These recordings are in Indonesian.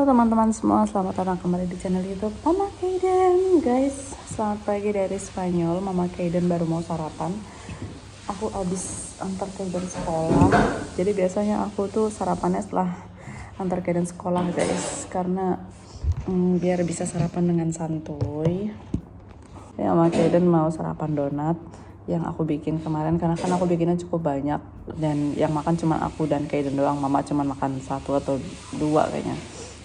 teman-teman semua, selamat datang kembali di channel YouTube Mama Kaiden. Guys, selamat pagi dari Spanyol. Mama Kaiden baru mau sarapan. Aku abis antar Kaiden sekolah. Jadi biasanya aku tuh sarapannya setelah antar Kaiden sekolah guys, karena biar bisa sarapan dengan santuy. Ya, Mama Kaiden mau sarapan donat yang aku bikin kemarin, karena kan aku bikinnya cukup banyak dan yang makan cuma aku dan Kaiden doang. Mama cuma makan 1 atau 2 kayaknya,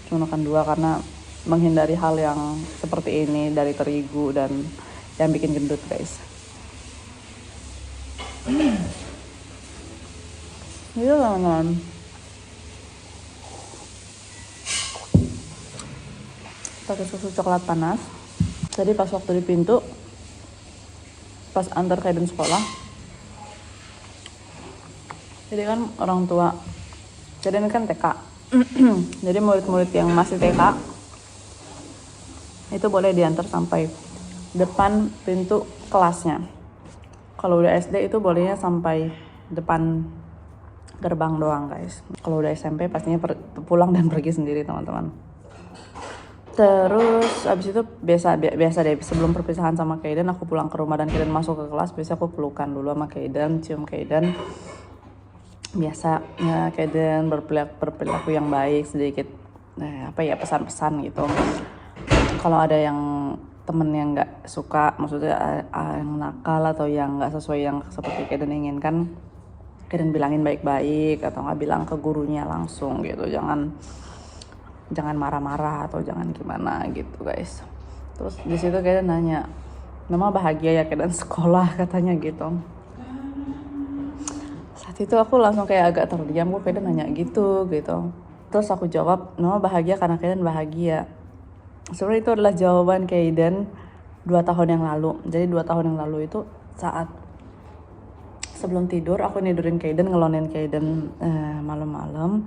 cuma makan 2 karena menghindari hal yang seperti ini dari terigu dan yang bikin gendut guys. Gitu teman-teman, pakai susu coklat panas. Jadi pas waktu di pintu, pas antar Kaiden sekolah, jadi kan orang tua, jadi ini kan TK, jadi murid-murid yang masih TK itu boleh diantar sampai depan pintu kelasnya. Kalau udah SD itu bolehnya sampai depan gerbang doang guys. Kalau udah SMP pastinya pulang dan pergi sendiri teman-teman. Terus abis itu biasa deh, sebelum perpisahan sama Kaiden aku pulang ke rumah dan Kaiden masuk ke kelas, biasa aku pelukan dulu sama Kaiden, cium Kaiden. Biasa ya, Kaiden berperilaku yang baik sedikit, pesan-pesan gitu. Kalau ada yang temen yang nggak suka, maksudnya yang nakal atau yang nggak sesuai yang seperti Kaiden inginkan, Kaiden bilangin baik-baik atau nggak bilang ke gurunya langsung gitu, jangan marah-marah atau jangan gimana gitu guys. Terus di situ Kaiden nanya, "Mama bahagia ya Kaiden sekolah?" katanya gitu. Saat itu aku langsung kayak agak terdiam, gue Kaiden nanya gitu. Terus aku jawab, "Mama bahagia karena Kaiden bahagia." Sebenarnya itu adalah jawaban Kaiden 2 tahun yang lalu. Jadi 2 tahun yang lalu itu saat sebelum tidur aku nidurin Kaiden, ngelonin Kaiden malam-malam.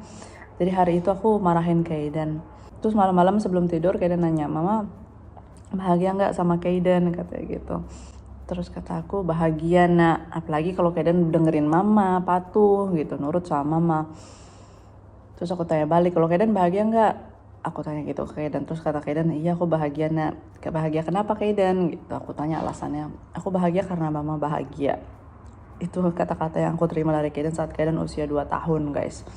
Jadi hari itu aku marahin Kaiden. Terus malam-malam sebelum tidur Kaiden nanya, "Mama bahagia nggak sama Kaiden?" katanya gitu. Terus kata aku, "Bahagia nak, apalagi kalau Kaiden dengerin mama, patuh gitu, nurut sama mama." Terus aku tanya balik, "Kalau Kaiden bahagia nggak?" Aku tanya gitu ke Kaiden. Terus kata Kaiden, "Iya aku bahagia nak." "Bahagia kenapa Kaiden?" gitu. Aku tanya alasannya. "Aku bahagia karena mama bahagia." Itu kata-kata yang aku terima dari Kaiden saat Kaiden usia 2 tahun guys.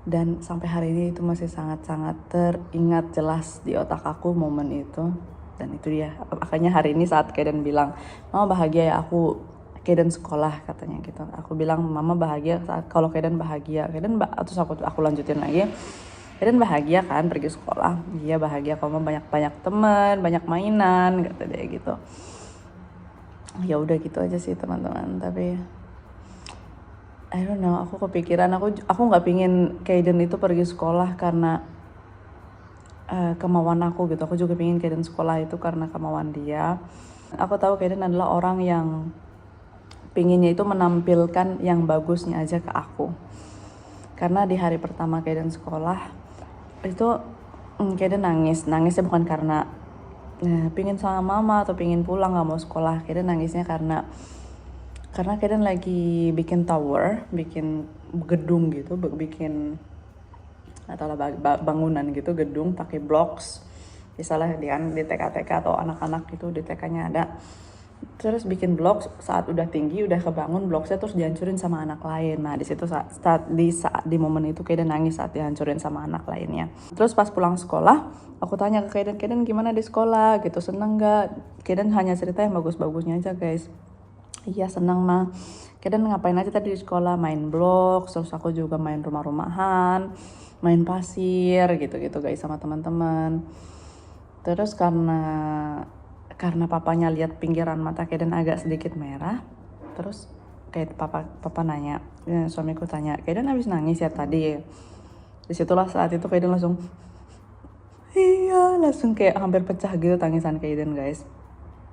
Dan sampai hari ini itu masih sangat-sangat teringat jelas di otak aku momen itu. Dan itu dia, makanya hari ini saat Kaiden bilang, "Mama bahagia ya aku Kaiden sekolah," katanya gitu. Aku bilang, "Mama bahagia saat kalau Kaiden bahagia." Terus aku lanjutin lagi, "Kaiden bahagia kan pergi sekolah?" "Iya bahagia, kamu banyak teman, banyak mainan," kata dia gitu. Ya udah gitu aja sih teman-teman. Tapi I don't know, aku kepikiran, aku nggak pingin Kaiden itu pergi sekolah karena kemauan aku gitu. Aku juga pingin Kaiden sekolah itu karena kemauan dia. Aku tahu Kaiden adalah orang yang pinginnya itu menampilkan yang bagusnya aja ke aku. Karena di hari pertama Kaiden sekolah itu Kaiden nangisnya bukan karena pingin sama mama atau pingin pulang nggak mau sekolah. Kaiden nangisnya karena Kaiden lagi bikin tower, bikin gedung gitu, bikin atau bangunan gitu, gedung pakai blocks. Misalnya di TK-TK atau anak-anak gitu di TK-nya ada. Terus bikin blok, saat udah tinggi, udah kebangun bloknya terus dihancurin sama anak lain. Nah di situ di momen itu Kaiden nangis saat dihancurin sama anak lainnya. Terus pas pulang sekolah, aku tanya ke Kaiden gimana di sekolah gitu, seneng gak? Kaiden hanya cerita yang bagus-bagusnya aja guys. "Iya seneng mah." "Kaiden ngapain aja tadi di sekolah?" "Main blok, terus aku juga main rumah-rumahan, main pasir gitu-gitu guys sama teman-teman." Terus karena papanya lihat pinggiran mata Kaiden agak sedikit merah, terus kayak papa nanya, suamiku tanya, "Kaiden habis nangis ya tadi?" Disitulah saat itu Kaiden langsung, iya, langsung kayak hampir pecah gitu tangisan Kaiden guys.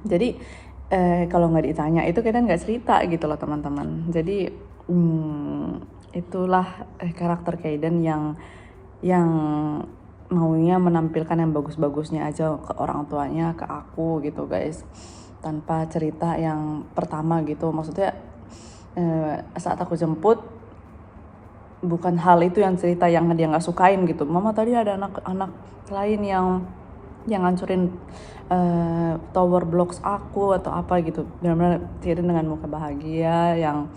Jadi kalau nggak ditanya itu Kaiden nggak cerita gitu loh teman-teman. Jadi itulah karakter Kaiden yang maunya menampilkan yang bagus-bagusnya aja ke orang tuanya, ke aku gitu guys, tanpa cerita yang pertama gitu. Maksudnya saat aku jemput bukan hal itu yang cerita yang dia nggak sukain gitu. Mama tadi ada anak-anak lain yang ngancurin tower blocks aku atau apa gitu. Benar-benar Kaden dengan muka bahagia yang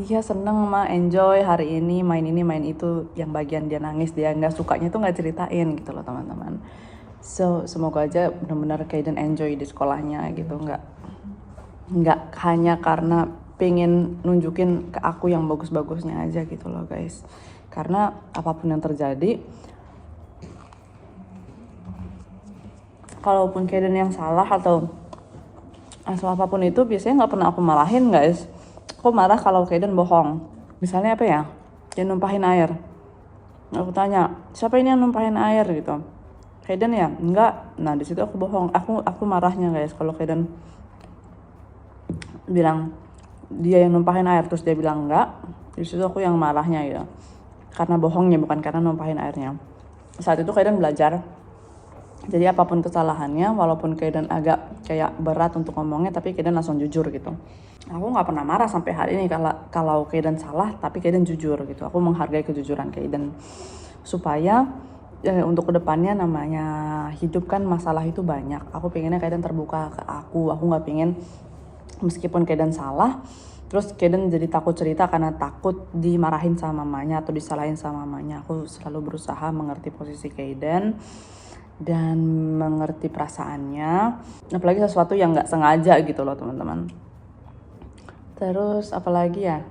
iya seneng ma, enjoy hari ini main itu, yang bagian dia nangis dia nggak sukanya tuh nggak ceritain gitu loh teman-teman. So semoga aja benar-benar Kaden enjoy di sekolahnya gitu, nggak hanya karena pengen nunjukin ke aku yang bagus-bagusnya aja gitu loh guys. Karena apapun yang terjadi, kalaupun Kaden yang salah atau apapun itu biasanya nggak pernah aku marahin guys. Aku marah kalau Kaden bohong. Misalnya apa ya, dia numpahin air. Aku tanya, siapa ini yang numpahin air gitu? Kaden ya? Enggak. Nah di situ aku bohong. Aku marahnya guys kalau Kaden bilang dia yang numpahin air terus dia bilang enggak. Di situ aku yang marahnya gitu. Karena bohongnya bukan karena numpahin airnya. Saat itu Kaden belajar. Jadi apapun kesalahannya, walaupun Kaden agak kayak berat untuk ngomongnya, tapi Kaden langsung jujur gitu. Aku nggak pernah marah sampai hari ini kalau Kaden salah, tapi Kaden jujur gitu. Aku menghargai kejujuran Kaden. Supaya untuk kedepannya namanya hidup kan masalah itu banyak. Aku pengennya Kaden terbuka ke aku. Aku nggak pengen meskipun Kaden salah, terus Kaden jadi takut cerita karena takut dimarahin sama mamanya atau disalahin sama mamanya. Aku selalu berusaha mengerti posisi Kaden dan mengerti perasaannya, apalagi sesuatu yang nggak sengaja gitu loh teman-teman. Terus apalagi ya,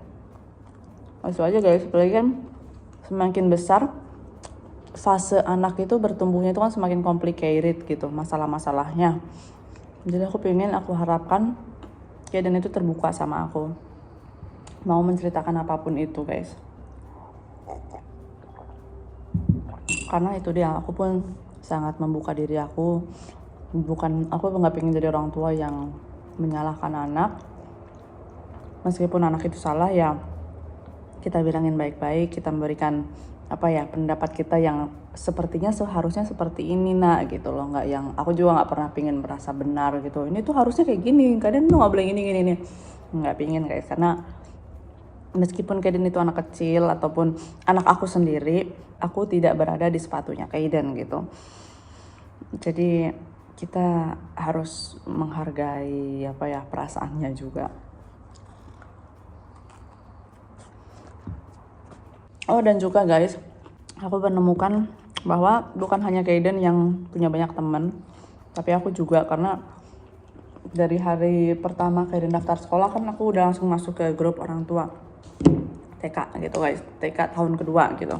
langsung aja guys, apalagi kan semakin besar fase anak itu bertumbuhnya itu kan semakin complicated gitu masalah-masalahnya. Jadi aku harapkan Kaden itu terbuka sama aku, mau menceritakan apapun itu guys. Karena itu dia, aku pun sangat membuka diri aku. Aku nggak pengen jadi orang tua yang menyalahkan anak. Meskipun anak itu salah ya kita bilangin baik-baik, kita memberikan pendapat kita yang sepertinya seharusnya seperti ini nak gitu loh. Nggak yang aku juga nggak pernah pengen merasa benar gitu. Ini tuh harusnya kayak gini, kadang tuh nggak boleh gini. Nggak pengen guys, karena meskipun Kaden itu anak kecil ataupun anak aku sendiri, aku tidak berada di sepatunya Kaden gitu. Jadi kita harus menghargai perasaannya juga. Oh dan juga guys, aku menemukan bahwa bukan hanya Kaden yang punya banyak teman, tapi aku juga, karena dari hari pertama Kaden daftar sekolah kan aku udah langsung masuk ke grup orang tua TK gitu guys, TK tahun kedua gitu.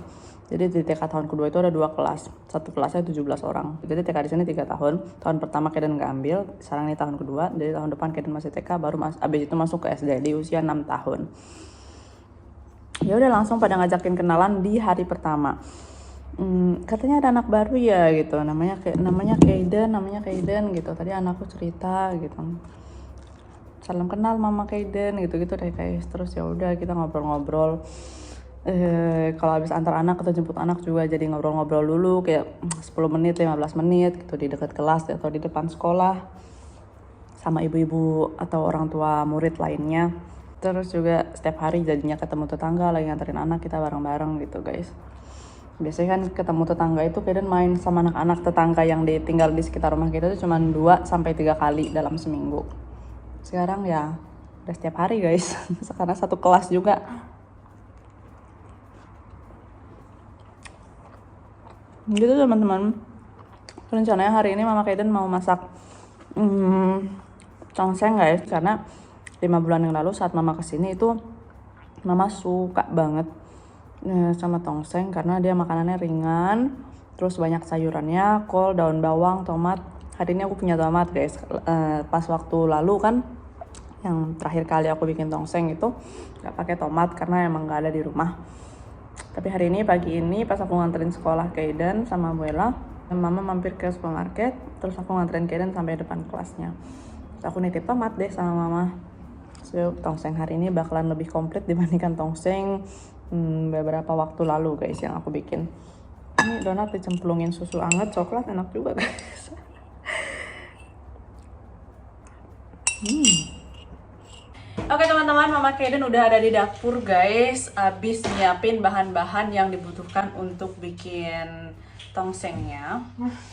Jadi di TK tahun kedua itu ada 2 kelas, satu kelasnya 17 orang. Jadi TK di sini 3 tahun. Tahun pertama Kaden nggak ambil, sekarang ini tahun kedua. Jadi tahun depan Kaden masih TK, baru abis itu masuk ke SD di usia 6 tahun. Ya udah langsung pada ngajakin kenalan di hari pertama. Katanya ada anak baru ya gitu, namanya Kaden gitu. Tadi anakku cerita gitu. Salam kenal mama Kaden gitu deh guys. Terus ya udah kita ngobrol-ngobrol. Kalau habis antar anak atau jemput anak juga jadi ngobrol-ngobrol dulu kayak 10 menit 15 menit gitu di dekat kelas atau di depan sekolah sama ibu-ibu atau orang tua murid lainnya. Terus juga setiap hari jadinya ketemu tetangga lagi nganterin anak, kita bareng-bareng gitu guys. Biasanya kan ketemu tetangga itu Kaden main sama anak-anak tetangga yang tinggal di sekitar rumah kita itu cuma 2-3 kali dalam seminggu. Sekarang ya udah setiap hari guys. Sekarang satu kelas juga. Gitu teman-teman. Rencananya hari ini mama Kaden mau masak tongseng guys, karena 5 bulan yang lalu saat mama kesini itu mama suka banget sama tongseng karena dia makanannya ringan, terus banyak sayurannya, kol, daun bawang, tomat. Hari ini aku punya tomat guys. Pas waktu lalu kan yang terakhir kali aku bikin tongseng itu gak pakai tomat karena emang gak ada di rumah. Tapi hari ini pagi ini pas aku nganterin sekolah Kaden sama Buela, mama mampir ke supermarket, terus aku nganterin Kaden sampai depan kelasnya. Terus aku nitip tomat deh sama mama. So, tongseng hari ini bakalan lebih komplit dibandingkan tongseng beberapa waktu lalu guys yang aku bikin. Ini donat dicemplungin susu anget coklat, enak juga guys. Oke teman-teman, Mama Kaiden udah ada di dapur guys, abis nyiapin bahan-bahan yang dibutuhkan untuk bikin tongsengnya.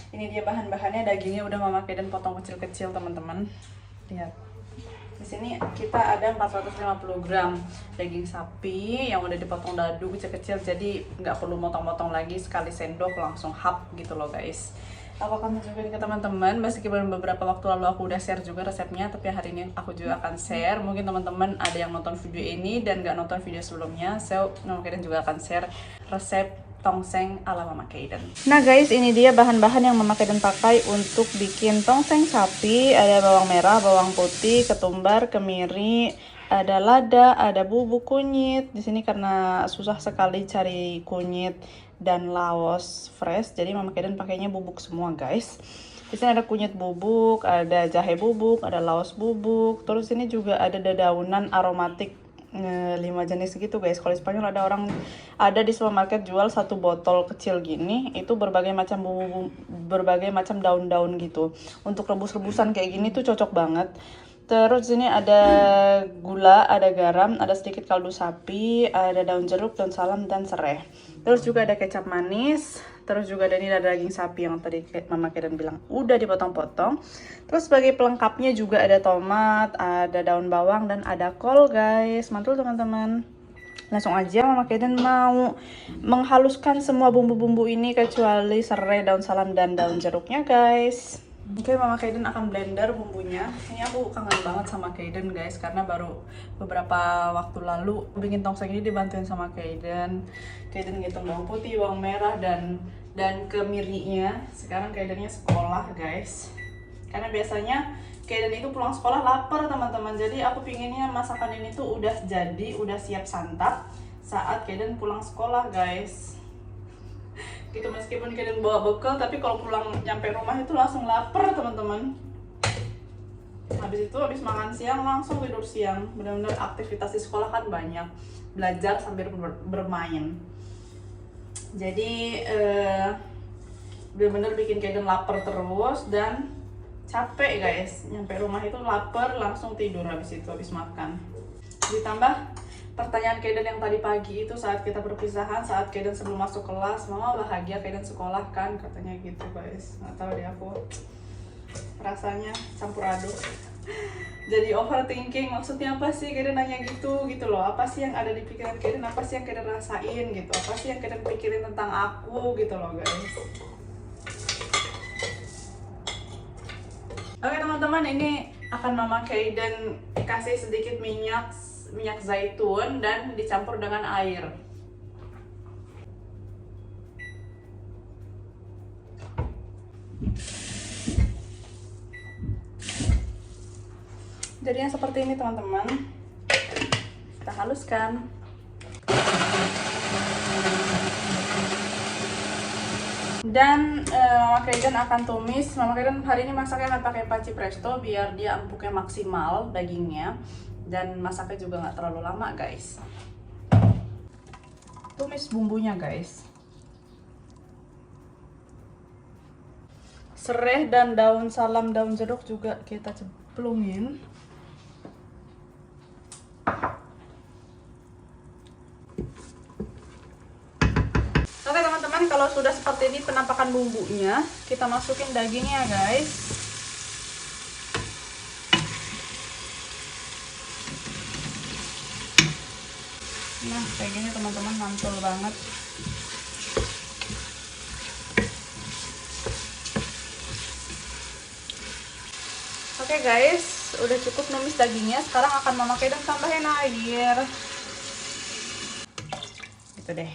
Ini dia bahan-bahannya, dagingnya udah Mama Kaiden potong kecil-kecil teman-teman. Lihat. Di sini kita ada 450 gram daging sapi yang udah dipotong dadu kecil-kecil, jadi nggak perlu motong-motong lagi, sekali sendok langsung hap gitu loh guys. Aku akan tunjukin ke teman-teman, meskipun beberapa waktu lalu aku udah share juga resepnya, tapi hari ini aku juga akan share. Mungkin teman-teman ada yang nonton video ini dan gak nonton video sebelumnya, so Mama Kaiden juga akan share resep tongseng ala Mama Kaiden. Nah guys, ini dia bahan-bahan yang Mama Kaiden pakai untuk bikin tongseng sapi. Ada bawang merah, bawang putih, ketumbar, kemiri, ada lada, ada bubuk kunyit. Di sini karena susah sekali cari kunyit dan laos fresh, jadi Mama Kaiden pakainya bubuk semua guys. Di sini ada kunyit bubuk, ada jahe bubuk, ada laos bubuk. Terus ini juga ada dedaunan aromatik 5 jenis gitu guys. Kalau di Spanyol ada di supermarket jual satu botol kecil gini, itu berbagai macam bumbu, berbagai macam daun-daun gitu. Untuk rebus-rebusan kayak gini tuh cocok banget. Terus ini ada gula, ada garam, ada sedikit kaldu sapi, ada daun jeruk, daun salam, dan serai. Terus juga ada kecap manis. Terus juga ada daging sapi yang tadi Mama Kaiden bilang udah dipotong-potong. Terus sebagai pelengkapnya juga ada tomat, ada daun bawang, dan ada kol guys. Mantul teman-teman. Langsung aja Mama Kaiden mau menghaluskan semua bumbu-bumbu ini kecuali serai, daun salam, dan daun jeruknya guys. Oke, Mama Kaiden akan blender bumbunya. Ini aku kangen banget sama Kaiden guys, karena baru beberapa waktu lalu bikin tongseng ini dibantuin sama Kaiden. Kaiden ngitung bawang putih, bawang merah, dan kemirinya. Sekarang Kaidennya sekolah guys, karena biasanya Kaiden itu pulang sekolah lapar teman-teman. Jadi aku pinginnya masakan ini tuh udah jadi, udah siap santap saat Kaiden pulang sekolah guys. Gitu, meskipun Kaiden bawa bekal, tapi kalau pulang nyampe rumah itu langsung lapar teman-teman. Habis itu habis makan siang langsung tidur siang. Benar-benar aktivitas di sekolah kan banyak, belajar sambil bermain. Jadi benar-benar bikin Kaiden lapar terus dan capek guys. Nyampe rumah itu lapar langsung tidur habis itu, habis makan. Ditambah pertanyaan Kaiden yang tadi pagi itu saat kita perpisahan, saat Kaiden sebelum masuk kelas, "Mama bahagia Kaiden sekolah kan?" katanya gitu guys. Nggak tahu deh, aku rasanya campur aduk. Jadi overthinking, maksudnya apa sih Kaiden nanya gitu loh. Apa sih yang ada di pikiran Kaiden, apa sih yang Kaiden rasain gitu, apa sih yang Kaiden pikirin tentang aku gitu loh guys. Oke teman-teman, ini akan Mama Kaiden kasih sedikit minyak zaitun dan dicampur dengan air. Jadinya seperti ini teman-teman. Kita haluskan. Dan Mama Kaiden akan tumis. Mama Kaiden hari ini masaknya akan pakai panci presto biar dia empuknya maksimal dagingnya. Dan masaknya juga nggak terlalu lama guys. Tumis bumbunya guys. Serai dan daun salam, daun jeruk juga kita cemplungin. Oke teman-teman, kalau sudah seperti ini penampakan bumbunya, kita masukin dagingnya guys. Nah, kayak gini teman-teman, mantul banget. Oke guys, udah cukup numis dagingnya. Sekarang akan Mama Kaiden tambahin air. Gitu deh.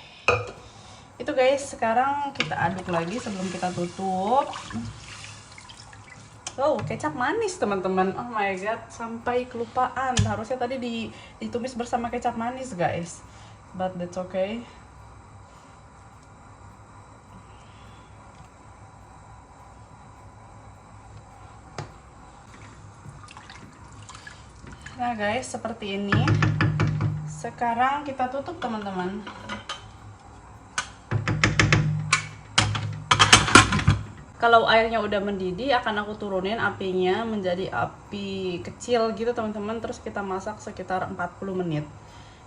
Itu guys, sekarang kita aduk lagi sebelum kita tutup. Oh, kecap manis teman-teman. Oh my god, sampai kelupaan. Harusnya tadi ditumis bersama kecap manis guys. But that's okay. Nah guys, seperti ini. Sekarang kita tutup teman-teman. Kalau airnya udah mendidih akan aku turunin apinya menjadi api kecil gitu teman-teman, terus kita masak sekitar 40 menit.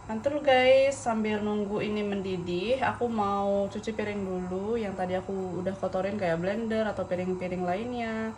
Nanti guys, sambil nunggu ini mendidih, aku mau cuci piring dulu yang tadi aku udah kotorin kayak blender atau piring-piring lainnya.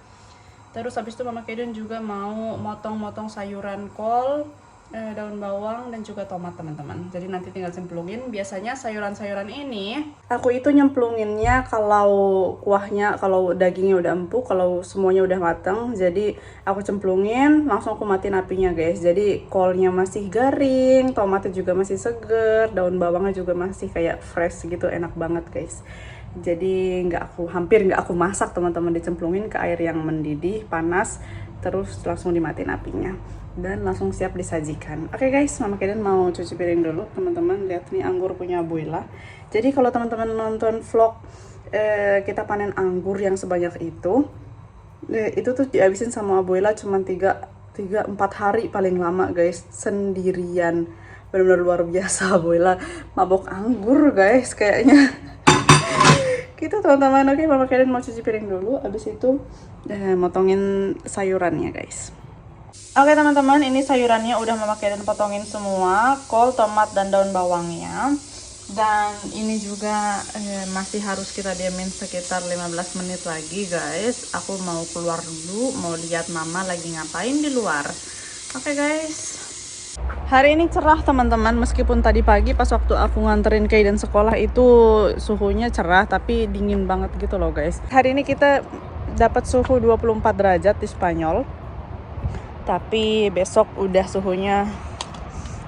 Terus habis itu Mama Kaiden juga mau motong-motong sayuran kol, daun bawang dan juga tomat teman-teman. Jadi nanti tinggal cemplungin. Biasanya sayuran-sayuran ini aku itu nyemplunginnya kalau kuahnya, kalau dagingnya udah empuk, kalau semuanya udah mateng. Jadi aku cemplungin, langsung aku matiin apinya guys. Jadi kolnya masih garing, tomatnya juga masih seger, daun bawangnya juga masih kayak fresh gitu, enak banget guys. Jadi hampir nggak aku masak teman-teman, dicemplungin ke air yang mendidih panas, terus langsung dimatiin apinya dan langsung siap disajikan. Oke guys, Mama Kaiden mau cuci piring dulu teman-teman. Lihat nih anggur punya Abuela. Jadi kalau teman-teman nonton vlog kita panen anggur yang sebanyak itu tuh dihabisin sama Abuela cuma 3-4 hari paling lama guys, sendirian. Benar-benar luar biasa Abuela mabok anggur guys kayaknya. Gitu teman-teman. Oke, Mama Kaiden mau cuci piring dulu, abis itu motongin sayurannya guys. Oke teman-teman, ini sayurannya udah Mama Kaiden potongin semua, kol, tomat, dan daun bawangnya. Dan ini juga masih harus kita diamin sekitar 15 menit lagi guys. Aku mau keluar dulu, mau lihat Mama lagi ngapain di luar. Oke guys. Hari ini cerah teman-teman, meskipun tadi pagi pas waktu aku nganterin Kaiden sekolah itu suhunya cerah, tapi dingin banget gitu loh guys. Hari ini kita dapat suhu 24 derajat di Spanyol. Tapi besok udah suhunya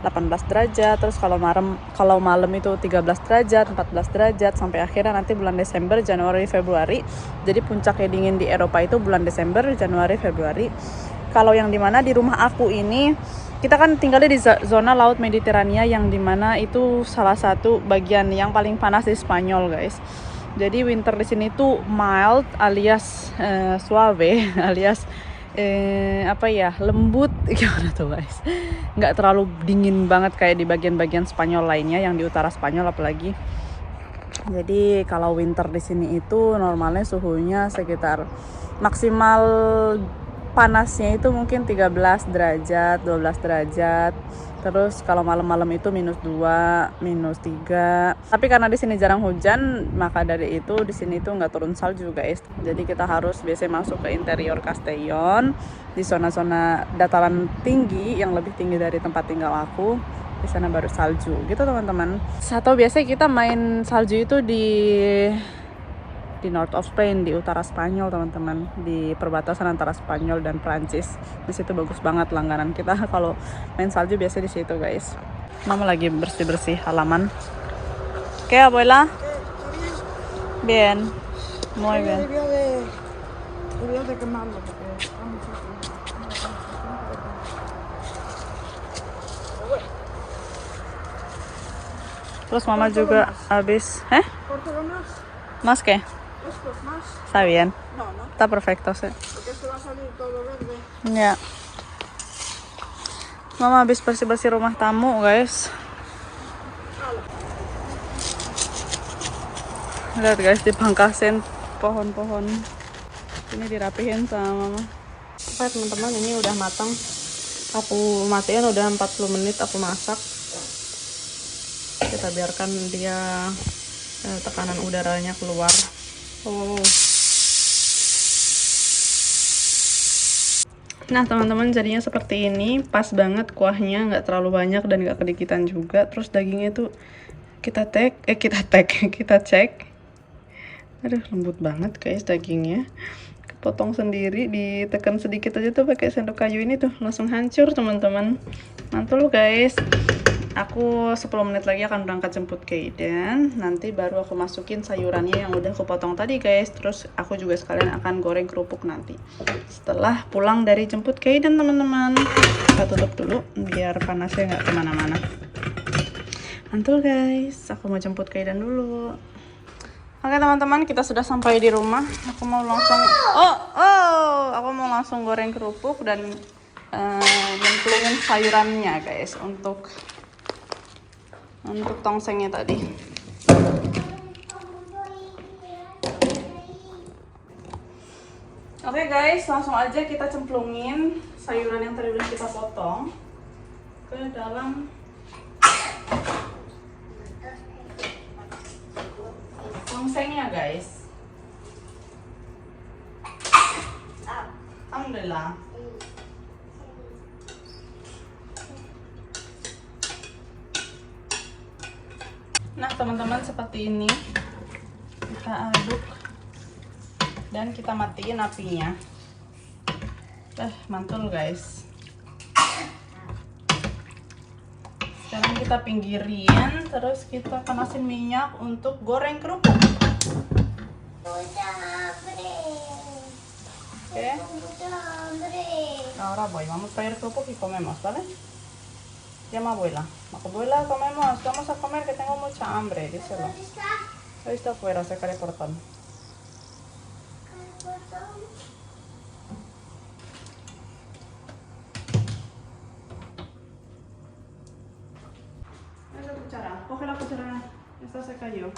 18 derajat, terus kalau malam itu 13 derajat, 14 derajat, sampai akhirnya nanti bulan Desember, Januari, Februari. Jadi puncaknya dingin di Eropa itu bulan Desember, Januari, Februari. Kalau yang dimana di rumah aku ini, kita kan tinggalnya di zona laut Mediterania yang dimana itu salah satu bagian yang paling panas di Spanyol guys. Jadi winter di sini tuh mild alias suave alias lembut gimana tuh guys, nggak terlalu dingin banget kayak di bagian-bagian Spanyol lainnya yang di utara Spanyol apalagi. Jadi kalau winter di sini itu normalnya suhunya sekitar maksimal panasnya itu mungkin 13 derajat, 12 derajat. Terus kalau malam-malam itu -2, -3. Tapi karena di sini jarang hujan, maka dari itu di sini tuh nggak turun salju guys. Jadi kita harus biasanya masuk ke interior Castellón, di zona-zona dataran tinggi yang lebih tinggi dari tempat tinggal aku. Di sana baru salju gitu teman-teman. Atau biasanya kita main salju itu di North of Spain, di utara Spanyol teman-teman, di perbatasan antara Spanyol dan Prancis. Di situ bagus banget langganan kita kalau main salju biasa di situ guys. Mama lagi bersih-bersih halaman. ¿Qué, abuela? Bien. Muy bien. Terus mama juga habis, ¿Más qué? Está bien. Está perfecto, sí. Ya. Mama habis bersih-bersih rumah tamu, guys. Lihat guys, dipangkasin pohon-pohon. Ini dirapihin sama mama. Oke teman-teman, ini udah matang. Aku matiin udah 40 menit aku masak. Kita biarkan dia tekanan udaranya keluar. Nah teman-teman, jadinya seperti ini, pas banget kuahnya, nggak terlalu banyak dan nggak kedikitan juga. Terus dagingnya tuh kita cek. Aduh, lembut banget guys dagingnya. Potong sendiri, ditekan sedikit aja tuh pakai sendok kayu ini tuh langsung hancur teman-teman. Mantul guys. Aku 10 menit lagi akan berangkat jemput Kaiden. Nanti baru aku masukin sayurannya yang udah aku potong tadi guys. Terus aku juga sekalian akan goreng kerupuk nanti setelah pulang dari jemput Kaiden teman-teman. Kita tutup dulu biar panasnya nggak kemana-mana. Mantul guys, aku mau jemput Kaiden dulu. Oke teman-teman, kita sudah sampai di rumah. Aku mau langsung goreng kerupuk dan nyemplungin sayurannya guys untuk tongsengnya tadi. Oke guys, langsung aja kita cemplungin sayuran yang tadi udah kita potong ke dalam tongsengnya guys. Alhamdulillah. Nah teman-teman, seperti ini kita aduk dan kita matiin apinya. Mantul guys. Sekarang kita pinggirin, terus kita panasin minyak untuk goreng kerupuk. Oke. Ahora voy, vamos a traer kerupuk y comemos, ¿vale? Llama abuela. Abuela, comemos, vamos a comer que tengo mucha hambre, díselo. Ahí está afuera, cerca del portón. Esa cuchara, coge la cuchara, esta se cayó.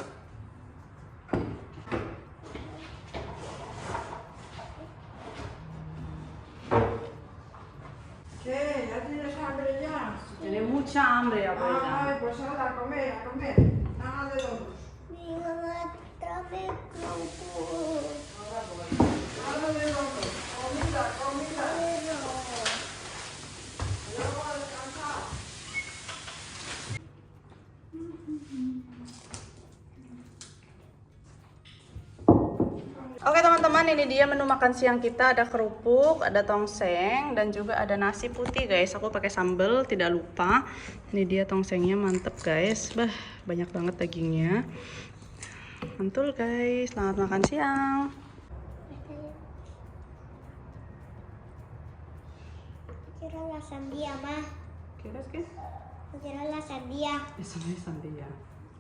¿Qué? ¿Ya tienes hambre ya? Tiene mucha hambre, abuela. Ay, pues ahora a comer, a comer. Nada de locos. Mi mamá trae cruz. Nada de locos. Comida, comida. Luego a descansar. Oke teman-teman, ini dia menu makan siang kita. Ada kerupuk, ada tongseng, dan juga ada nasi putih guys. Aku pakai sambal, tidak lupa. Ini dia tongsengnya, mantep guys. Banyak banget dagingnya. Mantul guys, selamat makan siang. Quiero la sandía, ma. ¿Quieres qué? Quiero la sandía. Eso no es sandía,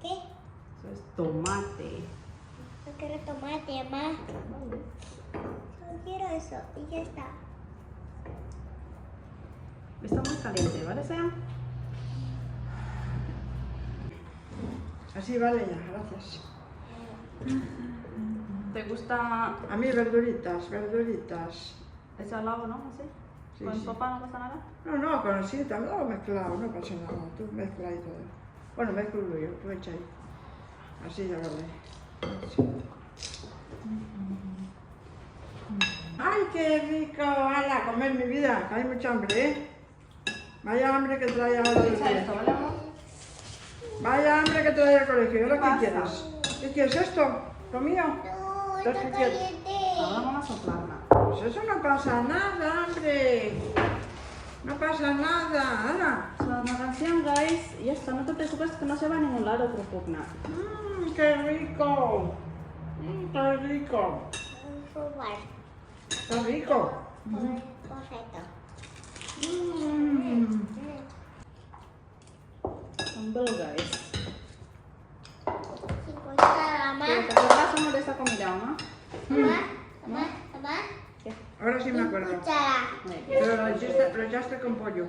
¿Qué? eso es tomate. No quiero tomate, ma. Solo quiero eso y ya está. Está muy caliente, ¿vale, Sam? Así vale ya, gracias. ¿Te gusta A mí verduritas, verduritas. ese al lado, no? ¿Así? Sí, ¿Con sí. sopa no pasa nada? No, con así también lo mezclado, no pasa nada. Tú mezcla y todo. Bueno, mezclo yo, tú echa ahí. Así ya vale. Así. ¡Ay, qué rico! ¡Hala, a comer mi vida! Que hay mucha hambre, ¿eh? Vaya hambre que trae ahora del Echa esto, colegio. ¿vale, amor? Vaya hambre que trae el colegio. ¿Y ahora pasa? qué quieres? ¿Qué quieres esto? ¿Lo mío? No, ¿Estás está quieto? caliente. Ahora vamos a soplarla. Pues eso no pasa nada, hombre. No pasa nada. ¡Hala! Selamat makan siang guys. Ya está, no te preocupes que no se va a ningún lado kerupuknya. ¡Qué rico! ¡Qué rico! Probar. ¡Qué rico! Correcto. Sambal guys. Sin cuchara, ma. ¿Te acuerdas amor de esa comida, mamá? Mamá, mamá. ¿Qué? Ahora sí me Sin acuerdo. cuchara. Pero lo echaste con pollo.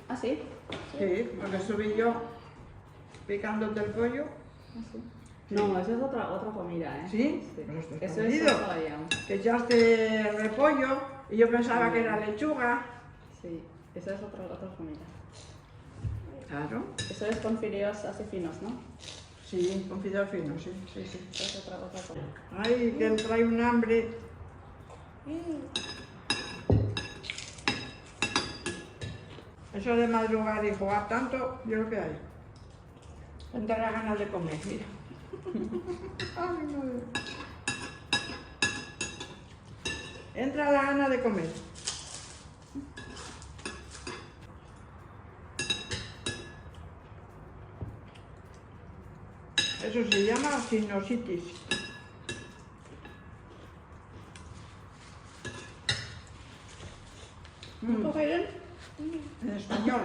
¿Ah, sí? Sí, porque subí yo picándote el pollo. ¿Ah, sí? No, esa es otra comida, ¿eh? ¿Sí? Pero esto está Eso es vendido. sopa ya. Que echaste repollo y yo pensaba que era lechuga. Sí, esa es otra comida. Claro. Eso es con fideos así finos, ¿no? Sí, con fideo fino, sí, sí, sí. Esa es otra comida. Ay, que trae un hambre. Eso de madrugar y jugar tanto, yo lo que hay. Entra las ganas de comer, mira. Ay, madre. Entra la gana de comer. Eso se llama sinusitis. En español.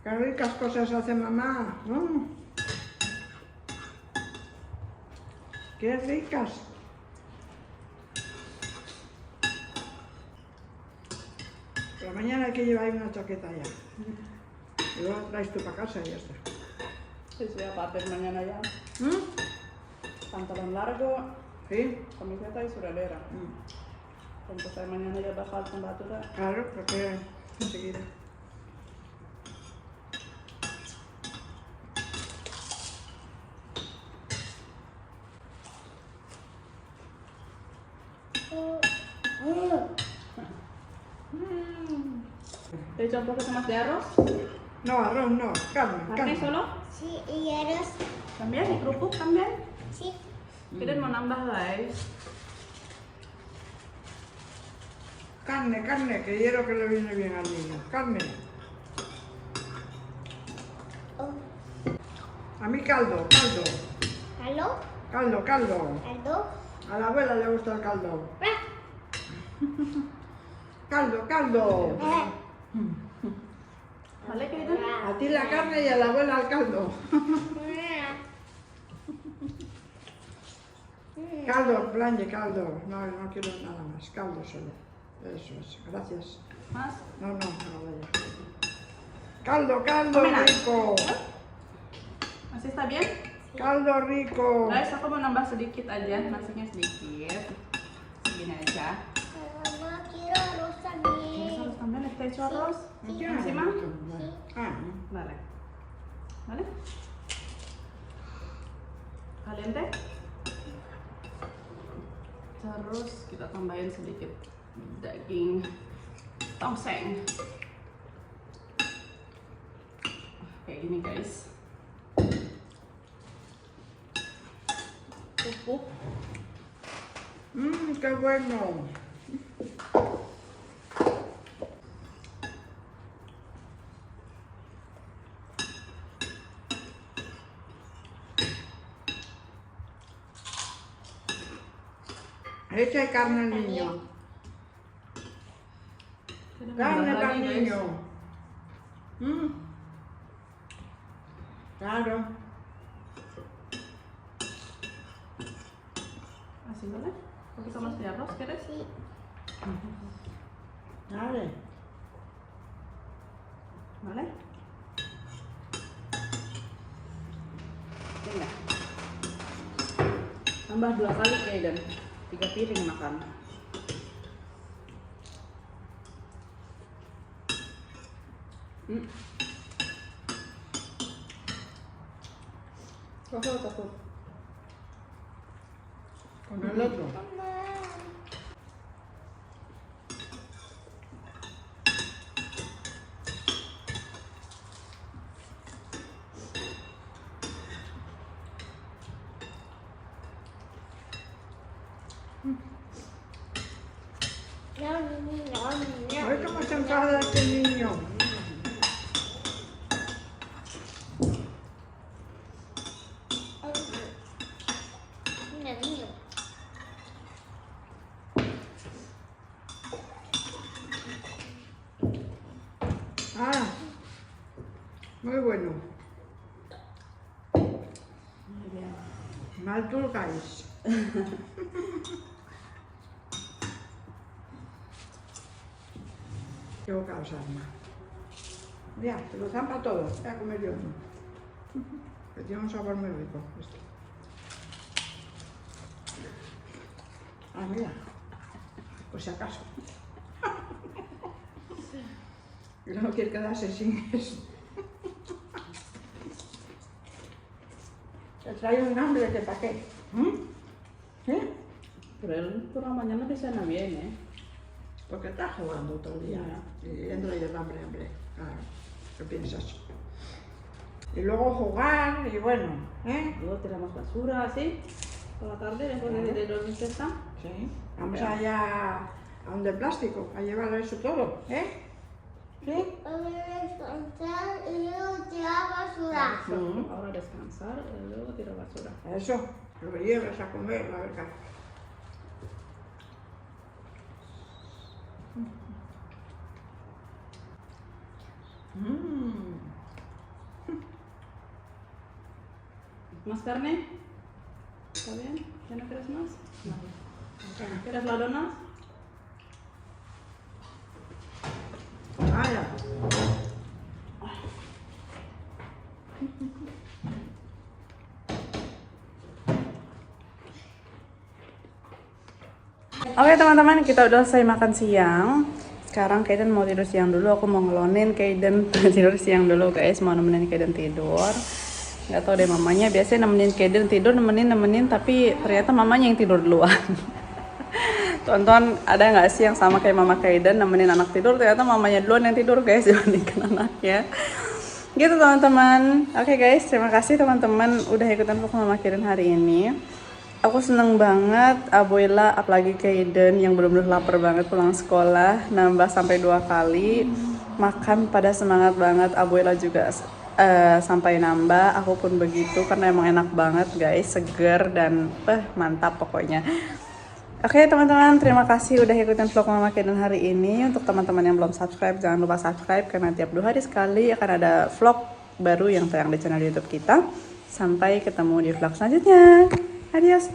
Qué ricas cosas hace mamá. Qué ricas. Pero mañana hay que llevar ahí una chaqueta ya. Y luego la traes tú para casa y ya está. Sí, sí, para hacer mañana ya. ¿Mm? Pantalón largo ¿Sí? Camiseta y sudadera. Entonces mañana ya baja la temperatura. Claro, porque enseguida. ¿Te he hecho un poquito más de arroz? No, arroz no, carne, ¿Carne carne. solo? Sí, y arroz. ¿También? ¿Y kerupuk también? Sí. Kirain mau nambah guys. Carne, carne, que quiero que le viene bien al niño. Carne. Oh. A mí caldo, caldo. ¿Aló? Caldo, caldo. ¿Aló? A la abuela le gusta el caldo. Ah. Caldo, caldo. Vale, Kirain? A ti la carne y a la abuela el caldo. Caldo, Blanche, caldo. No, no quiero nada más. Caldo solo. Eso es. Gracias. Mas? No, no, no vaya. Caldo, caldo Comen nasi. rico. Masih está bien? Caldo rico. Guys, aku mau nambah sedikit aja, nasinya sedikit. Segini aja. Mamá, quiero arroz también. Harus tambahin, ¿te he hecho arroz? Ya. ¿Sí, ma? Ah, Vale. Vale? Caliente? Terus kita tambahin sedikit daging tongseng. Kayak gini guys. Pupuk. qué bueno. Echa carne al niño. Carne para el niño. Claro. Así, ¿vale? Un poquito más de arroz, ¿quieres? Sí. Dale. ¿Vale? Tinggal. Tambah 2 kali dan 3 piring makan. Takut. Con el otro. Mamá. No. Ay, cómo se enfada este niño. Niño. Ah, muy bueno. Muy bien. Mal turcáis. Qué boca os arma. Mira, te lo zampa todo. Voy a comer yo uno. Que tiene un sabor muy rico. Este. Ah, mira. Por si acaso. Y no quiere quedarse sin eso. Te trae un hambre que pa' qué. ¿Sí? Pero él por la mañana te cena bien, ¿eh? Porque está jugando todo el día. Y entra y el hambre. Claro, ¿qué piensas? Y luego jugar y bueno, ¿eh? Luego tiramos basura, así, por la tarde, después de los cesta. Sí. Vamos allá a donde el plástico, a llevar eso todo, ¿eh? ¿Sí? Voy a descansar y luego tirar basura. Ahora descansar y luego tirar basura. Eso, lo llevas a comer, la verdad. ¿Más carne? ¿Está bien? ¿Ya no quieres más? No. ¿Quieres la dona? Vaya. Oke teman-teman, kita udah selesai makan siang. Sekarang Kaiden mau tidur siang dulu. Aku mau ngelonin Kaiden tidur siang dulu guys. Mau nemenin Kaiden tidur. Gak tau deh mamanya. Biasanya nemenin Kaiden tidur, nemenin. Tapi ternyata mamanya yang tidur duluan. Tonton ada nggak sih yang sama kayak mama Kaiden nemenin anak tidur? Ternyata mamanya duluan yang tidur guys dibandingkan anaknya. Gitu teman-teman. Oke guys, terima kasih teman-teman udah ikutan vlog mama Kaiden hari ini. Aku seneng banget Abuela, apalagi Kaiden yang bener-bener lapar banget pulang sekolah, nambah sampai 2 kali. Makan pada semangat banget, Abuela juga sampai nambah, aku pun begitu karena emang enak banget guys, seger dan mantap pokoknya. Oke teman-teman, terima kasih udah ikutin vlog Mama Kaiden hari ini. Untuk teman-teman yang belum subscribe, jangan lupa subscribe karena tiap 2 hari sekali akan ada vlog baru yang tayang di channel YouTube kita. Sampai ketemu di vlog selanjutnya. Adios.